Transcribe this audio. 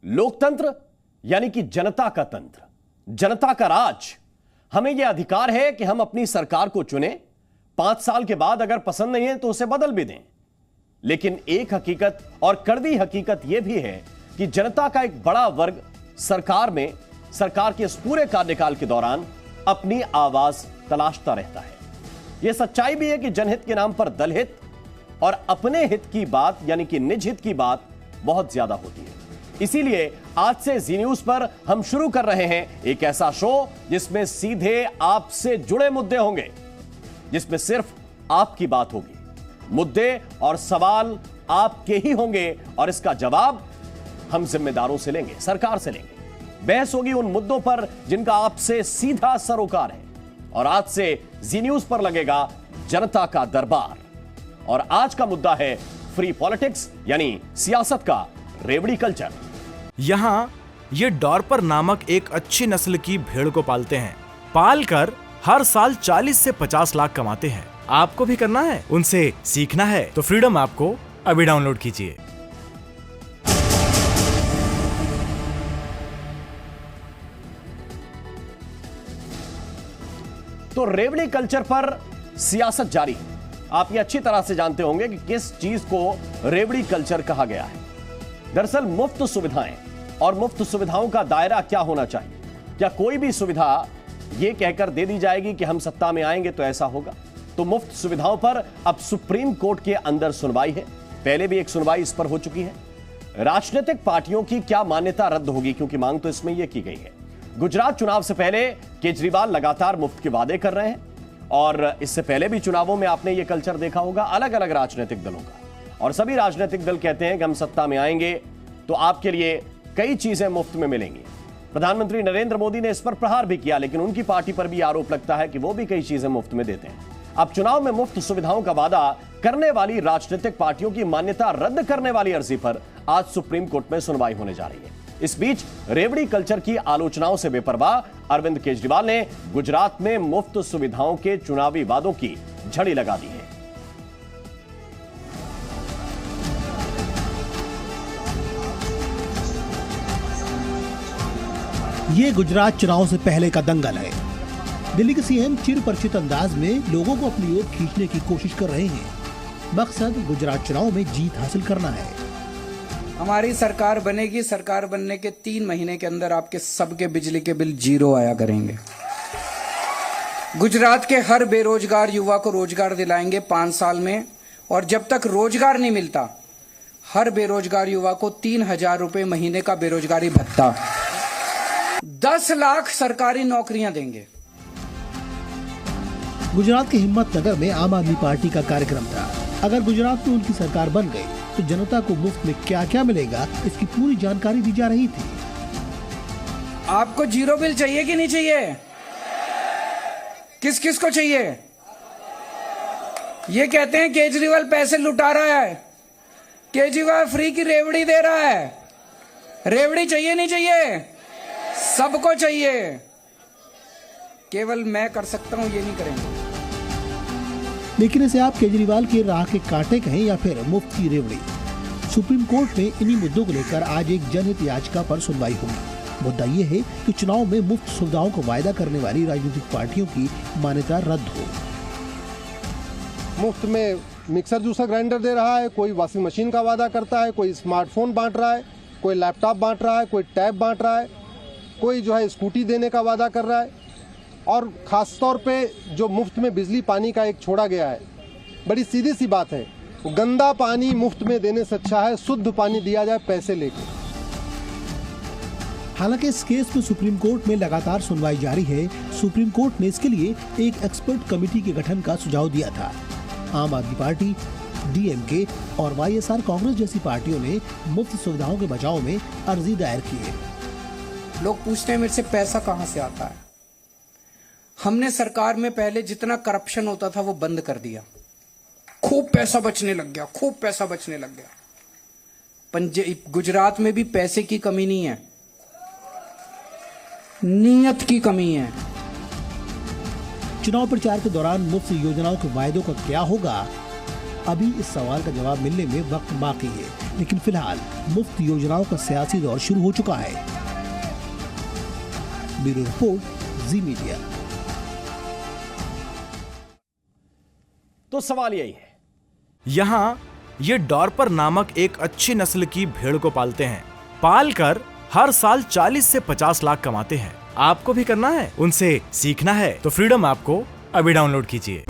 लोकतंत्र यानी कि जनता का तंत्र, जनता का राज। हमें यह अधिकार है कि हम अपनी सरकार को चुने, 5 साल के बाद अगर पसंद नहीं है तो उसे बदल भी दें। लेकिन एक हकीकत और कड़वी हकीकत यह भी है कि जनता का एक बड़ा वर्ग सरकार के इस पूरे कार्यकाल के दौरान अपनी आवाज तलाशता रहता है। यह सच्चाई भी है कि जनहित के नाम पर दलहित और अपने हित की बात यानी कि निज हित की बात बहुत ज्यादा होती है। इसीलिए आज से जी न्यूज पर हम शुरू कर रहे हैं एक ऐसा शो जिसमें सीधे आपसे जुड़े मुद्दे होंगे, जिसमें सिर्फ आपकी बात होगी। मुद्दे और सवाल आपके ही होंगे और इसका जवाब हम जिम्मेदारों से लेंगे, सरकार से लेंगे। बहस होगी उन मुद्दों पर जिनका आपसे सीधा सरोकार है। और आज से जी न्यूज पर लगेगा जनता का दरबार। और आज का मुद्दा है फ्री पॉलिटिक्स यानी सियासत का रेवड़ी कल्चर। यहाँ ये डॉर्पर नामक एक अच्छी नस्ल की भेड़ को पालते हैं। पालकर हर साल 40 से 50 लाख कमाते हैं। आपको भी करना है, उनसे सीखना है तो फ्रीडम ऐप को अभी डाउनलोड कीजिए। तो रेवड़ी कल्चर पर सियासत जारी है। आप ये अच्छी तरह से जानते होंगे कि किस चीज को रेवड़ी कल्चर कहा गया है। दरअसल मुफ्त सुविधाएं और मुफ्त सुविधाओं का दायरा क्या होना चाहिए? क्या कोई भी सुविधा यह कहकर दे दी जाएगी कि हम सत्ता में आएंगे तो ऐसा होगा? तो मुफ्त सुविधाओं पर अब सुप्रीम कोर्ट के अंदर सुनवाई है। पहले भी एक सुनवाई इस पर हो चुकी है। राजनीतिक पार्टियों की क्या मान्यता रद्द होगी, क्योंकि मांग तो इसमें यह की गई है। गुजरात चुनाव से पहले केजरीवाल लगातार मुफ्त के वादे कर रहे हैं और इससे पहले भी चुनावों में आपने यह कल्चर देखा होगा अलग अलग राजनीतिक दलों का। और सभी राजनीतिक दल कहते हैं कि हम सत्ता में आएंगे तो आपके लिए कई चीजें मुफ्त में मिलेंगी। प्रधानमंत्री नरेंद्र मोदी ने इस पर प्रहार भी किया, लेकिन उनकी पार्टी पर भी आरोप लगता है कि वो भी कई चीजें मुफ्त में देते हैं। अब चुनाव में मुफ्त सुविधाओं का वादा करने वाली राजनीतिक पार्टियों की मान्यता रद्द करने वाली अर्जी पर आज सुप्रीम कोर्ट में सुनवाई होने जा रही है। इस बीच रेवड़ी कल्चर की आलोचनाओं से बेपरवाह अरविंद केजरीवाल ने गुजरात में मुफ्त सुविधाओं के चुनावी वादों की झड़ी लगा दी है। ये गुजरात चुनाव से पहले का दंगल है। दिल्ली के सीएम चिरपरिचित अंदाज में लोगों को अपनी ओर खींचने की कोशिश कर रहे हैं। मकसद गुजरात चुनाव में जीत हासिल करना है। हमारी सरकार बनेगी, सरकार बनने के 3 महीने के अंदर आपके सबके बिजली के बिल 0 आया करेंगे। गुजरात के हर बेरोजगार युवा को रोजगार दिलाएंगे 5 साल में। और जब तक रोजगार नहीं मिलता, हर बेरोजगार युवा को 3000 रुपए महीने का बेरोजगारी भत्ता, 10 लाख सरकारी नौकरियां देंगे। गुजरात के हिम्मतनगर में आम आदमी पार्टी का कार्यक्रम था। अगर गुजरात में उनकी सरकार बन गई तो जनता को मुफ्त में क्या क्या मिलेगा, इसकी पूरी जानकारी दी जा रही थी। आपको 0 बिल चाहिए कि नहीं चाहिए? किस किस को चाहिए? ये कहते हैं केजरीवाल पैसे लुटा रहा है, केजरीवाल फ्री की रेवड़ी दे रहा है। रेवड़ी चाहिए नहीं चाहिए? सबको चाहिए। केवल मैं कर सकता हूं, ये नहीं करेंगे। लेकिन इसे आप केजरीवाल के राह के कांटे कहें या फिर मुफ्त की रेवड़ी, सुप्रीम कोर्ट में इन्हीं मुद्दों को लेकर आज एक जनहित याचिका पर सुनवाई होगी। मुद्दा ये है कि चुनाव में मुफ्त सुविधाओं को वायदा करने वाली राजनीतिक पार्टियों की मान्यता रद्द हो। मुफ्त में मिक्सर जूसर ग्राइंडर दे रहा है, कोई वॉशिंग मशीन का वादा करता है, कोई स्मार्टफोन बांट रहा है, कोई लैपटॉप बांट रहा है, कोई टैब बांट रहा है, कोई जो है स्कूटी देने का वादा कर रहा है। और खास तौर पे जो मुफ्त में बिजली पानी का एक छोड़ा गया है, बड़ी सीधी सी बात है, गंदा पानी मुफ्त में देने से अच्छा है शुद्ध पानी दिया जाए पैसे लेके। हालांकि इस केस में सुप्रीम कोर्ट में लगातार सुनवाई जारी है। सुप्रीम कोर्ट ने इसके लिए एक एक्सपर्ट कमेटी के गठन का सुझाव दिया था। आम आदमी पार्टी, डीएमके और वाईएसआर कांग्रेस जैसी पार्टियों ने मुफ्त सुविधाओं के बचाव में अर्जी दायर की है। लोग पूछते हैं मेरे से पैसा कहां से आता है। हमने सरकार में पहले जितना करप्शन होता था वो बंद कर दिया। खूब पैसा बचने लग गया, खूब पैसा बचने लग गया। गुजरात में भी पैसे की कमी नहीं है, नीयत की कमी है। चुनाव प्रचार के दौरान मुफ्त योजनाओं के वायदों का क्या होगा? अभी इस सवाल का जवाब मिलने में वक्त बाकी है। लेकिन फिलहाल मुफ्त योजनाओं का सियासी दौर शुरू हो चुका है। ब्यूरो रिपोर्ट, जी मीडिया। तो सवाल यही है, यहाँ ये डॉर्पर नामक एक अच्छी नस्ल की भेड़ को पालते हैं। पालकर हर साल 40 से 50 लाख कमाते हैं। आपको भी करना है, उनसे सीखना है तो फ्रीडम ऐप को अभी डाउनलोड कीजिए।